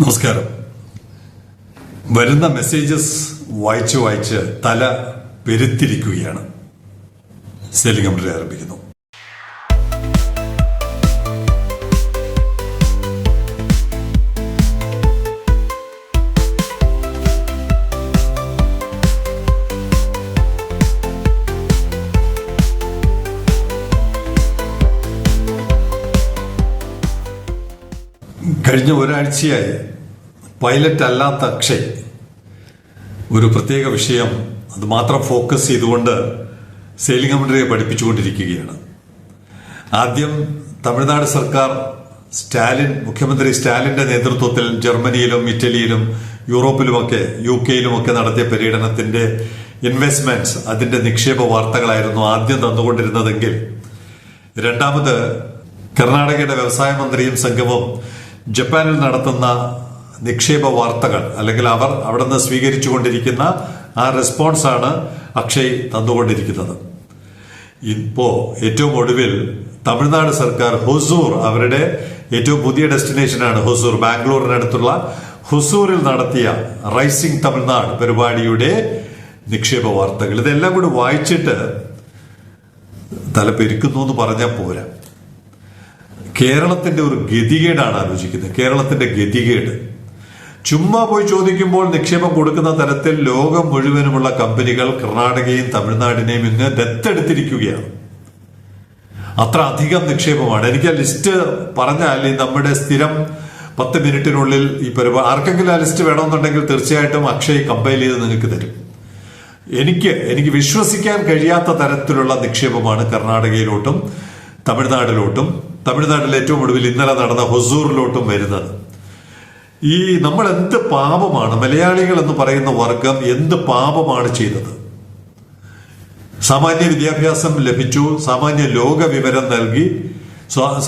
നമസ്കാരം. വരുന്ന മെസ്സേജസ് വായിച്ച് തല പെരുത്തിരിക്കുകയാണ്. സെല്ലിംഗ് കമന്ററി ആരംഭിക്കുന്നു. കഴിഞ്ഞ ഒരാഴ്ചയായി പൈലറ്റ് അല്ലാത്ത അക്ഷയ് ഒരു പ്രത്യേക വിഷയം അത് മാത്രം ഫോക്കസ് ചെയ്തുകൊണ്ട് സെയിലിംഗ് കമന്ററിയെ പഠിപ്പിച്ചുകൊണ്ടിരിക്കുകയാണ്. ആദ്യം തമിഴ്നാട് സർക്കാർ മുഖ്യമന്ത്രി സ്റ്റാലിന്റെ നേതൃത്വത്തിൽ ജർമ്മനിയിലും ഇറ്റലിയിലും യൂറോപ്പിലുമൊക്കെ UK-യിലുമൊക്കെ നടത്തിയ പര്യടനത്തിന്റെ ഇൻവെസ്റ്റ്മെന്റ്സ് അതിന്റെ നിക്ഷേപ വാർത്തകളായിരുന്നു ആദ്യം തന്നുകൊണ്ടിരുന്നതെങ്കിൽ, രണ്ടാമത് കർണാടകയുടെ വ്യവസായ മന്ത്രിയും സംഘവും ജപ്പാനിൽ നടത്തുന്ന നിക്ഷേപ വാർത്തകൾ അല്ലെങ്കിൽ അവർ അവിടെ നിന്ന് സ്വീകരിച്ചുകൊണ്ടിരിക്കുന്ന ആ റെസ്പോൺസാണ് അക്ഷയ് തന്നുകൊണ്ടിരിക്കുന്നത്. ഇപ്പോ ഏറ്റവും ഒടുവിൽ തമിഴ്നാട് സർക്കാർ ഹൊസൂർ, അവരുടെ ഏറ്റവും പുതിയ ഡെസ്റ്റിനേഷനാണ് ഹൊസൂർ, ബാംഗ്ലൂരിനടുത്തുള്ള ഹൊസൂരിൽ നടത്തിയ റൈസിംഗ് തമിഴ്നാട് പരിപാടിയുടെ നിക്ഷേപ വാർത്തകൾ. ഇതെല്ലാം കൂടി വായിച്ചിട്ട് തലപ്പെരിക്കുന്നു എന്ന് പറഞ്ഞാൽ പോരാ. കേരളത്തിന്റെ ഒരു ഗതികേടാണ് ആലോചിക്കുന്നത്. കേരളത്തിന്റെ ഗതികേട് ചുമ്മാ പോയി ചോദിക്കുമ്പോൾ നിക്ഷേപം കൊടുക്കുന്ന തരത്തിൽ ലോകം മുഴുവനുമുള്ള കമ്പനികൾ കർണാടകയും തമിഴ്നാടിനെയും ഇന്ന് ദത്തെടുത്തിരിക്കുകയാണ്. അത്ര അധികം നിക്ഷേപമാണ്. എനിക്ക് ആ ലിസ്റ്റ് പറഞ്ഞാൽ നമ്മുടെ സ്ഥിരം 10 മിനിറ്റിനുള്ളിൽ ഈ പരിപാടി ആർക്കെങ്കിലും ആ ലിസ്റ്റ് വേണമെന്നുണ്ടെങ്കിൽ തീർച്ചയായിട്ടും അക്ഷയ് കമ്പൈൽ ചെയ്ത് നിങ്ങൾക്ക് തരും. എനിക്ക് വിശ്വസിക്കാൻ കഴിയാത്ത തരത്തിലുള്ള നിക്ഷേപമാണ് കർണാടകയിലോട്ടും തമിഴ്നാട്ടിൽ ഏറ്റവും ഒടുവിൽ ഇന്നലെ നടന്ന ഹൊസൂറിലോട്ടും വരുന്നത്. ഈ നമ്മൾ എന്ത് പാപമാണ്, മലയാളികൾ എന്ന് പറയുന്ന വർഗം എന്ത് പാപമാണ് ചെയ്തത്? സാമാന്യ വിദ്യാഭ്യാസം ലഭിച്ചു, സാമാന്യ ലോക വിവരം നൽകി,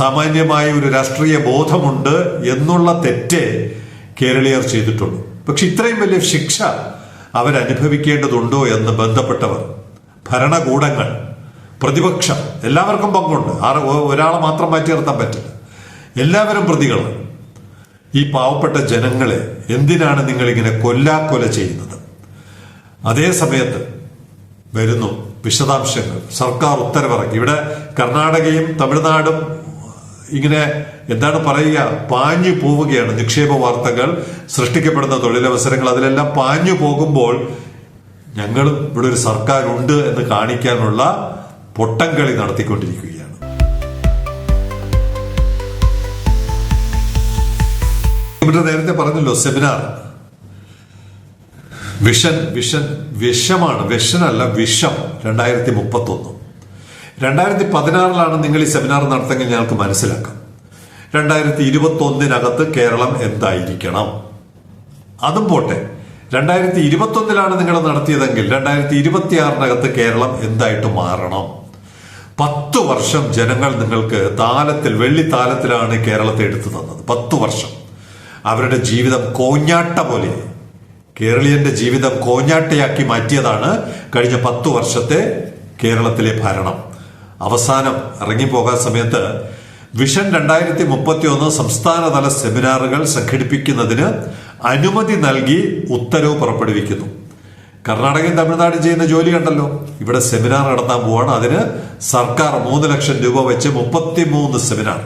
സാമാന്യമായ ഒരു രാഷ്ട്രീയ ബോധമുണ്ട് എന്നുള്ള തെറ്റേ കേരളീയർ ചെയ്തിട്ടുള്ളൂ. പക്ഷെ ഇത്രയും വലിയ ശിക്ഷ അവരനുഭവിക്കേണ്ടതുണ്ടോ എന്ന് ബന്ധപ്പെട്ടവർ, ഭരണകൂടങ്ങൾ, പ്രതിപക്ഷം, എല്ലാവർക്കും പങ്കുണ്ട്. ഒരാളെ മാത്രം മാറ്റി നിർത്താൻ പറ്റില്ല. എല്ലാവരും പ്രതികളാണ്. ഈ പാവപ്പെട്ട ജനങ്ങളെ എന്തിനാണ് നിങ്ങൾ ഇങ്ങനെ കൊല്ലാക്കൊല ചെയ്യുന്നത്? അതേ സമയത്ത് വരുന്നു വിശദാംശങ്ങൾ. സർക്കാർ ഉത്തരവിറക്കി. ഇവിടെ കർണാടകയും തമിഴ്നാടും ഇങ്ങനെ എന്താണ് പറയുക, പാഞ്ഞു പോവുകയാണ്. നിക്ഷേപ വാർത്തകൾ, സൃഷ്ടിക്കപ്പെടുന്ന തൊഴിലവസരങ്ങൾ, അതിലെല്ലാം പാഞ്ഞു പോകുമ്പോൾ ഞങ്ങളും ഇവിടെ ഒരു സർക്കാർ ഉണ്ട് എന്ന് കാണിക്കാനുള്ള പൊട്ടംകളി നടത്തിക്കൊണ്ടിരിക്കുകയാണ്. ഇവിടെ നേരത്തെ പറഞ്ഞല്ലോ, സെമിനാർ വിഷമാണ്, വിഷനല്ല വിഷം. 2031 2016 നിങ്ങൾ ഈ സെമിനാർ നടത്തെങ്കിൽ ഞങ്ങൾക്ക് മനസ്സിലാക്കാം. 2021 കേരളം എന്തായിരിക്കണം? അതും പോട്ടെ, 2021 നിങ്ങൾ നടത്തിയതെങ്കിൽ 2026 കേരളം എന്തായിട്ട് മാറണം? 10 വർഷം ജനങ്ങൾ നിങ്ങൾക്ക് വെള്ളിത്താലത്തിലാണ് കേരളത്തെ എടുത്തു തന്നത്. 10 വർഷം അവരുടെ ജീവിതം കോഞ്ഞാട്ട പോലെ, കേരളീയന്റെ ജീവിതം കോഞ്ഞാട്ടയാക്കി മാറ്റിയതാണ് കഴിഞ്ഞ 10 വർഷത്തെ കേരളത്തിലെ ഭരണം. അവസാനം ഇറങ്ങിപ്പോകാൻ സമയത്ത് വിഷൻ 2031 സംസ്ഥാനതല സെമിനാറുകൾ സംഘടിപ്പിക്കുന്നതിന് അനുമതി നൽകി ഉത്തരവ് പുറപ്പെടുവിക്കുന്നു. കർണാടകയും തമിഴ്നാടും ചെയ്യുന്ന ജോലി കണ്ടല്ലോ. ഇവിടെ സെമിനാർ നടത്താൻ പോവാണ്. അതിന് സർക്കാർ 3 ലക്ഷം രൂപ വെച്ച് 33 സെമിനാർ.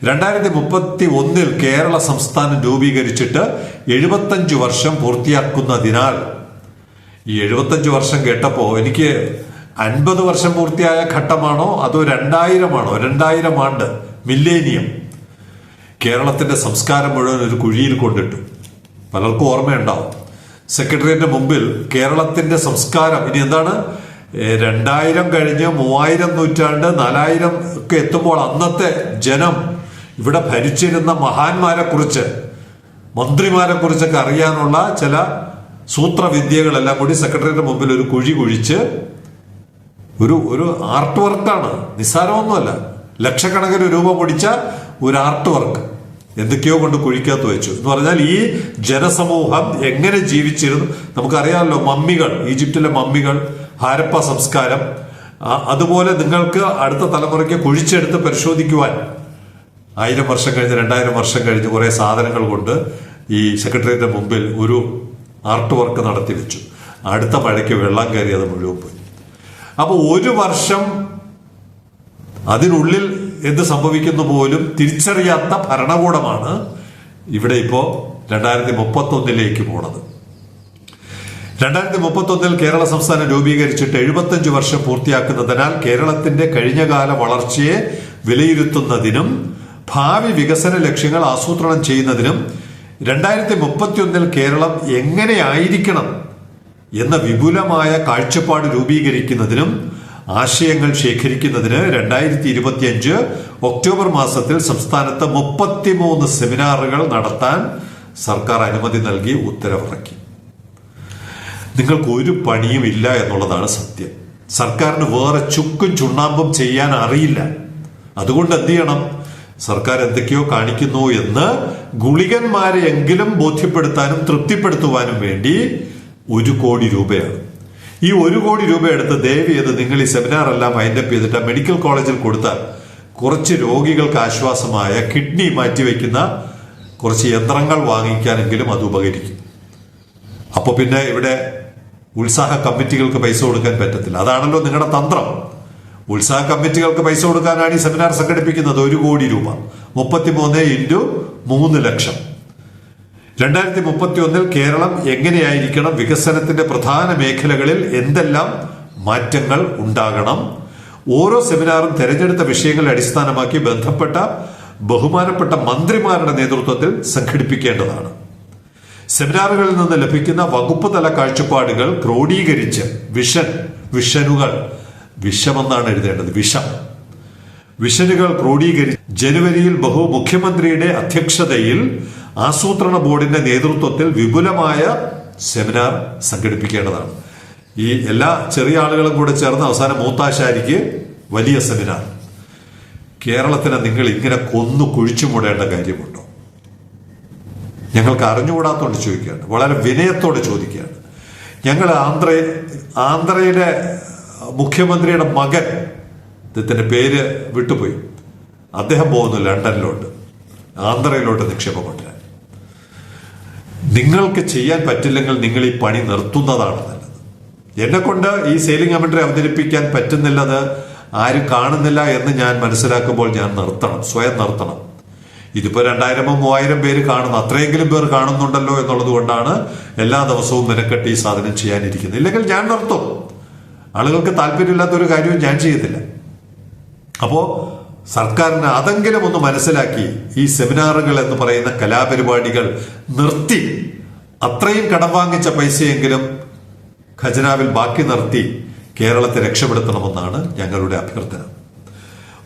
2031 കേരള സംസ്ഥാനം രൂപീകരിച്ചിട്ട് 75 വർഷം പൂർത്തിയാക്കുന്നതിനാൽ, ഈ 75 വർഷം കേട്ടപ്പോ എനിക്ക് 50 വർഷം പൂർത്തിയായ ഘട്ടമാണോ അതോ 2000 ആണോ? 2000 ആണ്ട്, മില്ലേനിയം. കേരളത്തിന്റെ സംസ്കാരം മുഴുവൻ ഒരു കുഴിയിൽ കൊണ്ടിട്ടു. പലർക്കും ഓർമ്മയുണ്ടാവും. സെക്രട്ടേറിയറ്റിന്റെ മുമ്പിൽ കേരളത്തിന്റെ സംസ്കാരം ഇനി എന്താണ്, 2000 കഴിഞ്ഞ് 3000 നൂറ്റാണ്ട് 4000 ഒക്കെ എത്തുമ്പോൾ അന്നത്തെ ജനം ഇവിടെ ഭരിച്ചിരുന്ന മഹാന്മാരെ കുറിച്ച്, മന്ത്രിമാരെ കുറിച്ചൊക്കെ അറിയാനുള്ള ചില സൂത്രവിദ്യകളെല്ലാം കൂടി സെക്രട്ടേറിയറ്റിന്റെ മുമ്പിൽ ഒരു കുഴി കുഴിച്ച് ഒരു ആർട്ട് വർക്കാണ്, നിസ്സാരമൊന്നുമല്ല. ലക്ഷക്കണക്കിന് രൂപ പൊടിച്ച ഒരു ആർട്ട് വർക്ക് എന്തൊക്കെയോ കൊണ്ട് കുഴിക്കകത്ത് വെച്ചു എന്ന് പറഞ്ഞാൽ ഈ ജനസമൂഹം എങ്ങനെ ജീവിച്ചിരുന്നു നമുക്കറിയാമല്ലോ. മമ്മികൾ, ഈജിപ്തിലെ മമ്മികൾ, ഹാരപ്പ സംസ്കാരം, അതുപോലെ നിങ്ങൾക്ക് അടുത്ത തലമുറയ്ക്ക് കുഴിച്ചെടുത്ത് പരിശോധിക്കുവാൻ 1000 വർഷം കഴിഞ്ഞ് 2000 വർഷം കഴിഞ്ഞ് കുറെ സാധനങ്ങൾ കൊണ്ട് ഈ സെക്രട്ടേറിയറ്റിന് മുമ്പിൽ ഒരു ആർട്ട് വർക്ക് നടത്തി വെച്ചു. അടുത്ത മഴയ്ക്ക് വെള്ളം കയറി അത് മുഴുവൻ പോയി. അപ്പോൾ ഒരു വർഷം അതിനുള്ളിൽ എന്ത് സംഭവിക്കുന്നു പോലും തിരിച്ചറിയാത്ത ഭരണകൂടമാണ് ഇവിടെ ഇപ്പോൾ 2031 പോണത്. 2031 കേരള സംസ്ഥാനം രൂപീകരിച്ചിട്ട് 75 വർഷം പൂർത്തിയാക്കുന്നതിനാൽ കേരളത്തിന്റെ കഴിഞ്ഞകാല വളർച്ചയെ വിലയിരുത്തുന്നതിനും ഭാവി വികസന ലക്ഷ്യങ്ങൾ ആസൂത്രണം ചെയ്യുന്നതിനും 2031 കേരളം എങ്ങനെയായിരിക്കണം എന്ന വിപുലമായ കാഴ്ചപ്പാട് രൂപീകരിക്കുന്നതിനും ആശയങ്ങൾ ശേഖരിക്കുന്നതിന് 2025 ഒക്ടോബർ മാസത്തിൽ സംസ്ഥാനത്ത് 33 സെമിനാറുകൾ നടത്താൻ സർക്കാർ അനുമതി നൽകി ഉത്തരവിറക്കി. നിങ്ങൾക്ക് ഒരു പണിയും ഇല്ല എന്നുള്ളതാണ് സത്യം. സർക്കാരിന് വേറെ ചുക്കും ചുണ്ണാമ്പും ചെയ്യാൻ അറിയില്ല. അതുകൊണ്ട് എന്ത് ചെയ്യണം? സർക്കാർ എന്തൊക്കെയോ കാണിക്കുന്നു എന്ന് ഗുളികന്മാരെ എങ്കിലും ബോധ്യപ്പെടുത്താനും തൃപ്തിപ്പെടുത്തുവാനും വേണ്ടി 1 കോടി രൂപയാണ്. ഈ 1 കോടി രൂപ എടുത്ത് ദയവ് ചെയ്ത് നിങ്ങൾ ഈ സെമിനാർ എല്ലാം വൈൻഡപ്പ് ചെയ്തിട്ട് മെഡിക്കൽ കോളേജിൽ കൊടുത്താൽ കുറച്ച് രോഗികൾക്ക് ആശ്വാസമായ കിഡ്നി മാറ്റിവെക്കുന്ന കുറച്ച് യന്ത്രങ്ങൾ വാങ്ങിക്കാനെങ്കിലും അത് ഉപകരിക്കും. അപ്പൊ പിന്നെ ഇവിടെ ഉത്സാഹ കമ്മിറ്റികൾക്ക് പൈസ കൊടുക്കാൻ പറ്റത്തില്ല. അതാണല്ലോ നിങ്ങളുടെ തന്ത്രം. ഉത്സാഹ കമ്മിറ്റികൾക്ക് പൈസ കൊടുക്കാനാണ് ഈ സെമിനാർ സംഘടിപ്പിക്കുന്നത്. 1 കോടി രൂപ 33 × 3 ലക്ഷം. 2031 കേരളം എങ്ങനെയായിരിക്കണം, വികസനത്തിന്റെ പ്രധാന മേഖലകളിൽ എന്തെല്ലാം മാറ്റങ്ങൾ ഉണ്ടാകണം, ഓരോ സെമിനാറും തെരഞ്ഞെടുത്ത വിഷയങ്ങളെ അടിസ്ഥാനമാക്കി ബന്ധപ്പെട്ട ബഹുമാനപ്പെട്ട മന്ത്രിമാരുടെ നേതൃത്വത്തിൽ സംഘടിപ്പിക്കേണ്ടതാണ്. സെമിനാറുകളിൽ നിന്ന് ലഭിക്കുന്ന വകുപ്പ് തല കാഴ്ചപ്പാടുകൾ ക്രോഡീകരിച്ച് വിഷനുകൾ വിഷമെന്നാണ് എഴുതേണ്ടത്, വിഷനുകൾ ക്രോഡീകരിച്ച് ജനുവരിയിൽ മുഖ്യമന്ത്രിയുടെ അധ്യക്ഷതയിൽ ആസൂത്രണ ബോർഡിന്റെ നേതൃത്വത്തിൽ വിപുലമായ സെമിനാർ സംഘടിപ്പിക്കേണ്ടതാണ്. ഈ എല്ലാ ചെറിയ ആളുകളും കൂടെ ചേർന്ന് അവസാനം മൂത്താശാരിക്ക് വലിയ സെമിനാർ. കേരളത്തിനെ നിങ്ങൾ ഇങ്ങനെ കൊന്നു കുഴിച്ചു മൂടേണ്ട കാര്യമുണ്ടോ? ഞങ്ങൾക്ക് അറിഞ്ഞുകൂടാത്തോണ്ട് ചോദിക്കുകയാണ്, വളരെ വിനയത്തോടെ ചോദിക്കുകയാണ്. ഞങ്ങൾ ആന്ധ്രയുടെ മുഖ്യമന്ത്രിയുടെ മകൻ, അദ്ദേഹത്തിന്റെ പേര് വിട്ടുപോയി, അദ്ദേഹം പോകുന്നു ലണ്ടനിലോട്ട്, ആന്ധ്രയിലോട്ട് നിക്ഷേപം കൊണ്ടുവരാൻ. നിങ്ങൾക്ക് ചെയ്യാൻ പറ്റില്ലെങ്കിൽ നിങ്ങൾ ഈ പണി നിർത്തുന്നതാണ് നല്ലത്. എന്നെ കൊണ്ട് ഈ സെയിലിംഗ് കമന്ററി അവതരിപ്പിക്കാൻ പറ്റുന്നില്ലത് ആരും കാണുന്നില്ല എന്ന് ഞാൻ മനസ്സിലാക്കുമ്പോൾ ഞാൻ സ്വയം നിർത്തണം. ഇതിപ്പോ 2000-3000 പേര് കാണുന്നു, അത്രയെങ്കിലും പേർ കാണുന്നുണ്ടല്ലോ എന്നുള്ളത് കൊണ്ടാണ് എല്ലാ ദിവസവും മെനക്കെട്ട് ഈ സാധനം ചെയ്യാനിരിക്കുന്നത്. ഇല്ലെങ്കിൽ ഞാൻ നിർത്തും. ആളുകൾക്ക് താല്പര്യമില്ലാത്തൊരു കാര്യവും ഞാൻ ചെയ്യത്തില്ല. അപ്പോ സർക്കാരിന് അതെങ്കിലും ഒന്ന് മനസ്സിലാക്കി ഈ സെമിനാറുകൾ എന്ന് പറയുന്ന കലാപരിപാടികൾ നിർത്തി അത്രയും കടം വാങ്ങിച്ച പൈസയെങ്കിലും ഖജനാവിൽ ബാക്കി നിർത്തി കേരളത്തെ രക്ഷപ്പെടുത്തണമെന്നാണ് ഞങ്ങളുടെ അഭ്യർത്ഥന.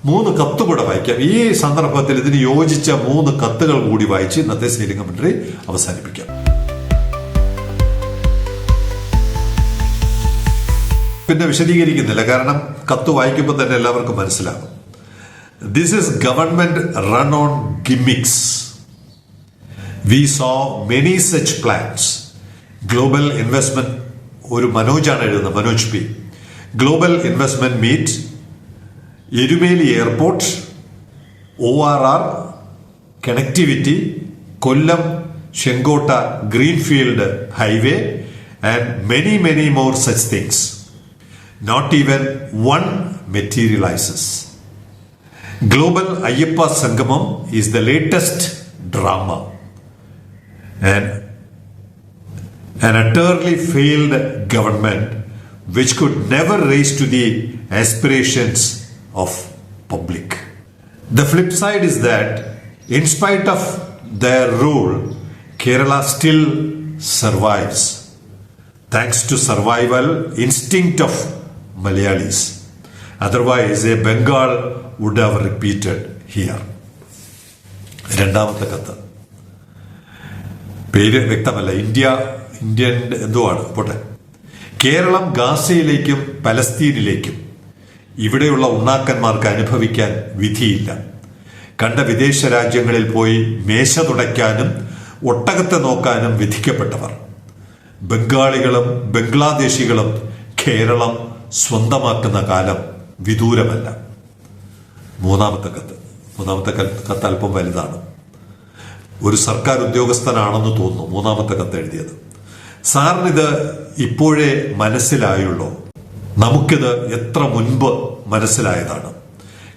3 കത്ത് കൂടെ വായിക്കാം. ഈ സന്ദർഭത്തിൽ ഇതിന് യോജിച്ച 3 കത്തുകൾ കൂടി വായിച്ച് ഇന്നത്തെ സെയിലിംഗ് കമന്ററി അവസാനിപ്പിക്കാം. പിന്നെ വിശദീകരിക്കുന്നില്ല, കാരണം കത്ത് വായിക്കുമ്പോൾ തന്നെ എല്ലാവർക്കും മനസ്സിലാകും. This is government run on gimmicks. We so many such plans. Global investment, ഒരു മനോജാണ് എഴുതുന്നത്, Manoj P. Global investment meet, Erumeli airport, ORR, connectivity, Kollam Chenkotta greenfield highway and many more such things. Not even one materializes. Global Ayyappa Sangamam is the latest drama. And an utterly failed government which could never raise to the aspirations of public. The flip side is that in spite of their rule, Kerala still survives thanks to survival instinct of Malayalis. Otherwise, a Bengal would have repeated here. രണ്ടാമത്തെ കത്ത്, പേര് വ്യക്തമല്ല, Indian എന്തോ ആണ്, പോട്ടെ. കേരളം ഗാസയിലേക്കും പലസ്തീനിലേക്കും ഇവിടെയുള്ള ഉണ്ണാക്കന്മാർക്ക് അനുഭവിക്കാൻ വിധിയില്ല. കണ്ട വിദേശ രാജ്യങ്ങളിൽ പോയി മേശ തുടയ്ക്കാനും ഒട്ടകത്തെ നോക്കാനും വിധിക്കപ്പെട്ടവർ ബംഗാളികളും ബംഗ്ലാദേശികളും കേരളം സ്വന്തമാക്കുന്ന കാലം വിദൂരമല്ല. മൂന്നാമത്തെ കത്ത് അല്പം വലുതാണ്. ഒരു സർക്കാർ ഉദ്യോഗസ്ഥനാണെന്ന് തോന്നുന്നു മൂന്നാമത്തെ കത്ത് എഴുതിയത്. സാറിനിത് ഇപ്പോഴേ മനസ്സിലായുള്ളൂ? നമുക്കിത് എത്ര മുൻപ് മനസ്സിലായതാണ്.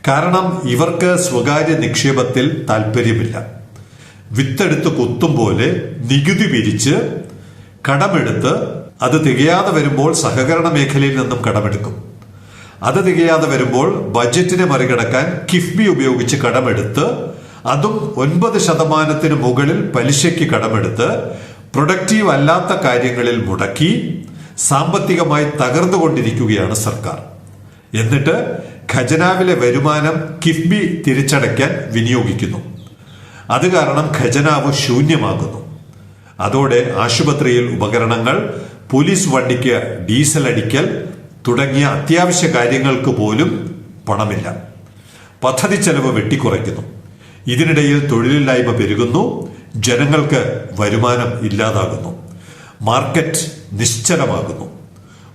കാരണം ഇവർക്ക് സ്വകാര്യ നിക്ഷേപത്തിൽ താല്പര്യമില്ല. വിത്തെടുത്ത് കുത്തും പോലെ നികുതി പിരിച്ച് കടമെടുത്ത് അത് തികയാതെ വരുമ്പോൾ സഹകരണ മേഖലയിൽ നിന്നും കടമെടുക്കും. അത് തികയാതെ വരുമ്പോൾ ബജറ്റിനെ മറികടക്കാൻ കിഫ്ബി ഉപയോഗിച്ച് കടമെടുത്ത് അതും 9% മുകളിൽ പലിശയ്ക്ക് കടമെടുത്ത് പ്രൊഡക്റ്റീവ് അല്ലാത്ത കാര്യങ്ങളിൽ മുടക്കി സാമ്പത്തികമായി തകർന്നുകൊണ്ടിരിക്കുകയാണ് സർക്കാർ. എന്നിട്ട് ഖജനാവിലെ വരുമാനം കിഫ്ബി തിരിച്ചടയ്ക്കാൻ വിനിയോഗിക്കുന്നു. അത് കാരണം ഖജനാവ് ശൂന്യമാകുന്നു. അതോടെ ആശുപത്രിയിൽ ഉപകരണങ്ങൾ, പോലീസ് വണ്ടിക്ക് ഡീസൽ അടിക്കൽ തുടങ്ങിയ അത്യാവശ്യ കാര്യങ്ങൾക്ക് പോലും പണമില്ല. പദ്ധതി ചെലവ് വെട്ടിക്കുറയ്ക്കുന്നു. ഇതിനിടയിൽ തൊഴിലില്ലായ്മ പെരുകുന്നു. ജനങ്ങൾക്ക് വരുമാനം ഇല്ലാതാകുന്നു. മാർക്കറ്റ് നിശ്ചലമാകുന്നു.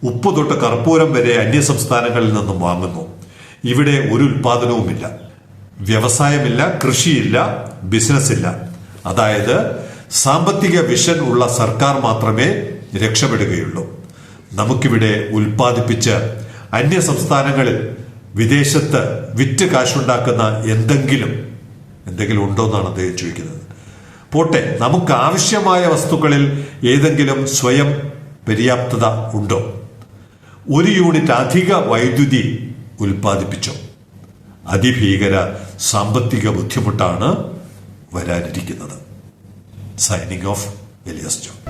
ഉപ്പ് തൊട്ട് കർപ്പൂരം വരെ അന്യസംസ്ഥാനങ്ങളിൽ നിന്നും വാങ്ങുന്നു. ഇവിടെ ഒരു ഉൽപാദനവുമില്ല, വ്യവസായമില്ല, കൃഷിയില്ല, ബിസിനസ് ഇല്ല. അതായത് സാമ്പത്തിക വിഷൻ ഉള്ള സർക്കാർ മാത്രമേ രക്ഷപ്പെടുകയുള്ളൂ. നമുക്കിവിടെ ഉൽപ്പാദിപ്പിച്ച് അന്യ സംസ്ഥാനങ്ങളിൽ വിദേശത്ത് വിറ്റ് കാശുണ്ടാക്കുന്ന എന്തെങ്കിലും ഉണ്ടോ എന്നാണ് അദ്ദേഹം ചോദിക്കുന്നത്. പോട്ടെ, നമുക്ക് ആവശ്യമായ വസ്തുക്കളിൽ ഏതെങ്കിലും സ്വയം പര്യാപ്തത ഉണ്ടോ? ഒരു യൂണിറ്റ് അധിക വൈദ്യുതി ഉൽപ്പാദിപ്പിച്ചോ? അതിഭീകര സാമ്പത്തിക ബുദ്ധിമുട്ടാണ് വരാനിരിക്കുന്നത്. Signing off, Elias John.